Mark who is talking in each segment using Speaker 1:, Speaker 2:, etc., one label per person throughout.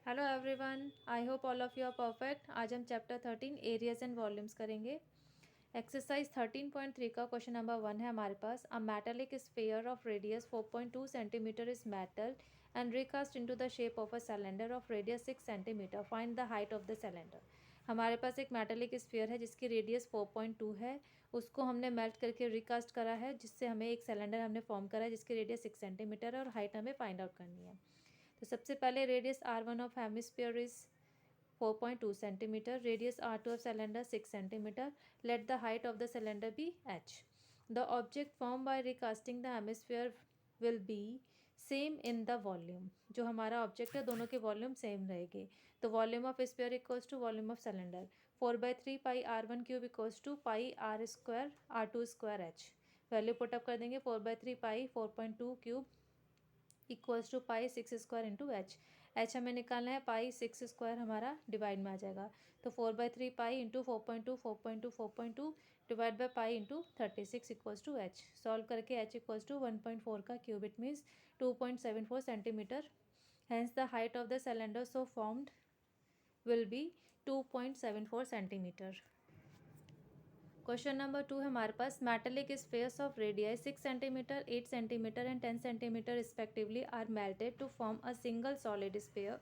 Speaker 1: Hello everyone, I hope all of you are perfect. आज हम chapter 13 areas and volumes करेंगे। Exercise 13.3 का question number 1 है हमारे पास। A metallic sphere of radius 4.2 centimetre is मेटल and recast into the shape of a cylinder of radius 6 centimetre. Find the height of the cylinder. हमारे पास एक metallic sphere है जिसकी रेडियस 4.2 है। उसको हमने मेल्ट करके रिकास्ट करा है, जिससे हमें एक सिलेंडर हमने फॉर्म करा है जिसकी रेडियस 6 सेंटीमीटर है और हाइट हमें फाइंड आउट करनी है। तो सबसे पहले radius R1 of hemisphere is 4.2 centimetre, radius R2 of cylinder 6 centimetre. Let the height of the cylinder be h. The object form by recasting the hemisphere will be same in the volume. जो हमारा object है दोनों के volume same रहेंगे। तो volume of sphere equals to volume of cylinder 4/3 pi R1 cube equals to pi R square R2 square h। Value put up कर देंगे 4/3 pi 4.2 cube equals to pi 6 square into H हमें निकालना है। पाई 6 square हमारा divide में आ जाएगा। तो 4/3 pi into 4.2 divide by pi into 36 equals to H. Solve करके एच इक्वल्स टू 1.4 का cube, it means 2.74 centimetre. Hence the height of the cylinder so formed will be 2.74 centimetre. Question number 2 है हमारे पास। Metallic spheres of radii 6 centimetre 8 centimetre and 10 centimetre respectively are melted to form a single solid sphere.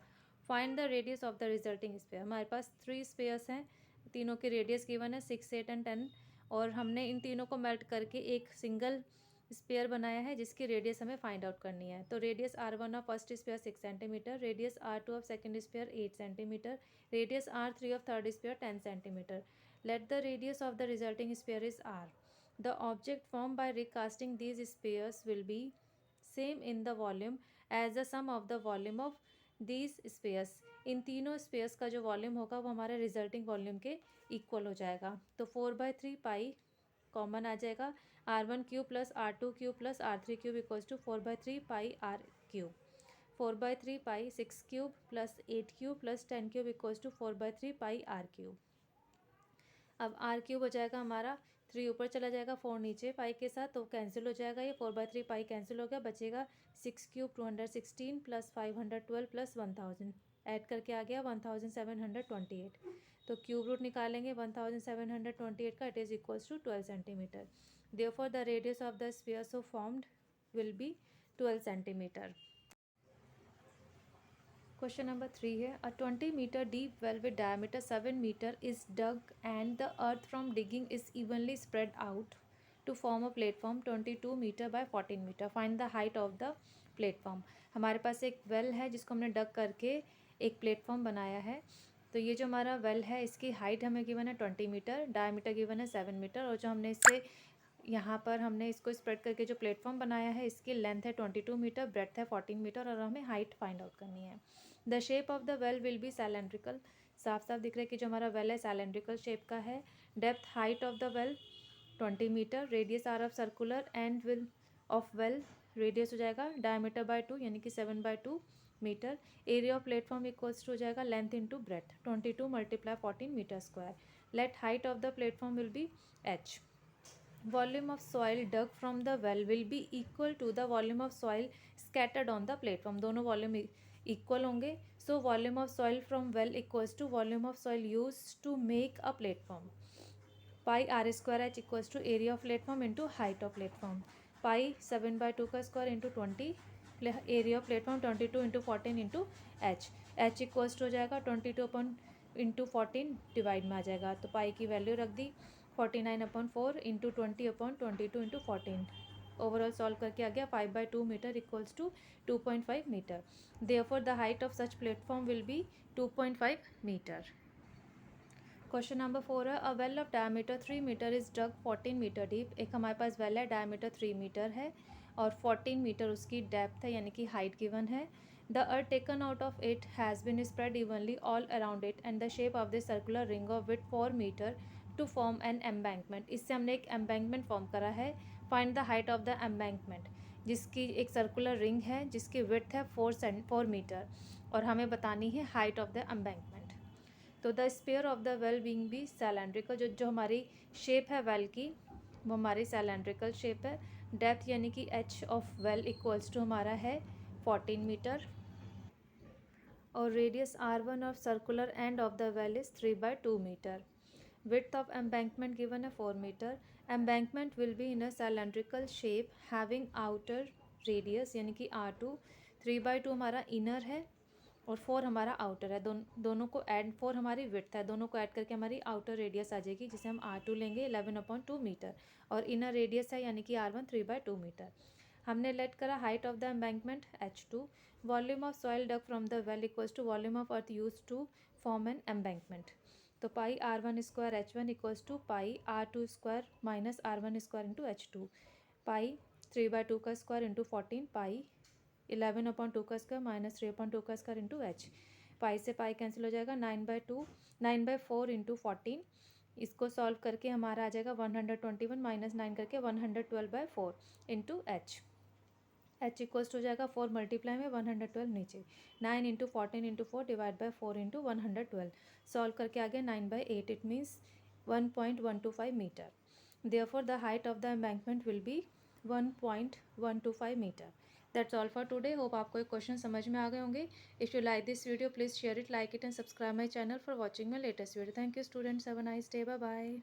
Speaker 1: Find the radius of the resulting sphere. हमारे पास 3 spheres हैं, तीनों की radius given है 6, 8 and 10, और हमने इन तीनों को मेल्ट करके एक सिंगल स्फीयर बनाया है जिसकी रेडियस हमें फाइंड आउट करनी है। तो radius R1 of first sphere 6 centimetre, radius R2 of second sphere 8 centimetre, radius R3 of third sphere 10 centimetre. Let the radius of the resulting sphere is r. The object formed by recasting these spheres will be same in the volume as the sum of the volume of these spheres. इन तीनों spheres का जो volume होगा वो हमारे resulting volume के equal हो जाएगा। तो 4/3 पाई कॉमन आ जाएगा। R1 cube plus R2 cube plus R3 cube equals to 4/3 pi R cube. 4/3 pi 6 cube plus 8 cube plus 10 cube equals to 4/3 pi R cube. अब आर क्यूब हो जाएगा हमारा, 3 ऊपर चला जाएगा, 4 नीचे पाई के साथ, तो कैंसिल हो जाएगा। ये 4/3 पाई कैंसिल हो गया, बचेगा 6 क्यूब 216 प्लस 512 प्लस 1000 ऐड करके आ गया 1728। तो क्यूब रूट निकालेंगे 1728 का, it is equals to 12 centimetre. Therefore the radius of the sphere so formed will be 12 centimetre. Question number 3 है। A 20-meter deep well with diameter 7 metre is dug and the earth from digging is evenly spread out to form a platform 22 metre by 14 metre. Find the height of the platform. हमारे पास एक well है जिसको हमने डग करके एक platform बनाया है। तो ये जो हमारा वेल है इसकी हाइट हमें गिवन है 20 मीटर, डायमीटर गिवन है 7 मीटर, और जो हमने इससे यहाँ पर हमने इसको स्प्रेड करके जो प्लेटफॉर्म बनाया है इसकी लेंथ है 22 मीटर, ब्रेड्थ है 14 मीटर, और हमें हाइट फाइंड आउट करनी है। The shape of the well will be cylindrical. साफ साफ दिख रहा है कि जो हमारा वेल है सैलेंड्रिकल शेप का है। Depth height of the well 20 metre, radius R of circular end will of well, radius हो जाएगा डायमीटर बाय 2 यानी कि 7/2 metre. Area of platform equals to हो जाएगा length into breadth 22 multiply 14 metre square. Let height of the platform will be h. Volume of soil dug from the well will be equal to the volume of soil scattered on the platform. दोनों volume equal होंगे। So volume of soil from well equals to volume of soil use to make a platform. Pi R square H equals to area of platform into height of platform. Pi 7/2 का square into 20, area of platform 22 into 14 into H. H equals to हो जाएगा 22/14 divide में आ जाएगा। तो पाई की value रख दी 49/4 into 20/22 into 14। Overall solve करके आ गया 5/2 metre equals to 2.5 metre. Therefore the height of such platform will be 2.5 metre. Question number 4 है। A well of diameter 3 metre is dug 14 metre deep. एक हमारे पास वेल है, डायमीटर 3 मीटर है और 14 मीटर उसकी डेप्थ है यानी कि हाइट गिवन है। The earth taken out of it has been spread evenly all around it and the shape of the circular ring of with 4 metre to form an embankment. इससे हमने एक embankment form करा है। Find the height of the embankment, जिसकी एक circular ring है जिसकी width है 4 मीटर, और हमें बतानी है हाइट ऑफ द एम्बैंकमेंट। तो the sphere of the well being भी सैलेंड्रिकल, जो हमारी शेप है वेल की वो हमारी सैलेंड्रिकल शेप है। डेप्थ यानी कि H of well equals to हमारा है 14 मीटर, और radius R1 of circular end of the well is 3/2 metre. Width of embankment given है 4 meter. Embankment will be in a cylindrical shape having outer radius यानी कि R2. 3/2 हमारा inner है और 4 हमारा आउटर है. दोनों को ऐड, 4 हमारी विड्थ है, दोनों को ऐड करके हमारी आउटर रेडियस आ जाएगी जिसे हम R2 लेंगे 11/2 मीटर और इनर रेडियस है यानी कि R1 3/2 मीटर. हमने लेट करा height of the embankment H2. Volume of soil dug from the well equals to volume of earth use to form an embankment. तो pi R1 square H1 equals to pi R2 square minus R1 square into H2. Pi 3/2 का square into 14 पाई 11/2 का square minus 3/2 का square into H. पाई से pi cancel हो जाएगा. 9/4 into 14. इसको solve करके हमारा आ जाएगा 121 माइनस 9 करके 112/4 इंटू H. H इक्वल्स हो जाएगा 4 मल्टीप्लाई में 112 नीचे 9 into 14 into 4 divide by 4 into 112. Solve करके आ गया 9/8. It means 1.125 metre. Therefore the height of the embankment will be 1.125 metre. That's all for today. Hope आपको एक क्वेश्चन समझ में आ गए होंगे. If you like this video please share it, like it and subscribe my channel for watching my latest video. Thank you students. Have a nice day. Bye bye.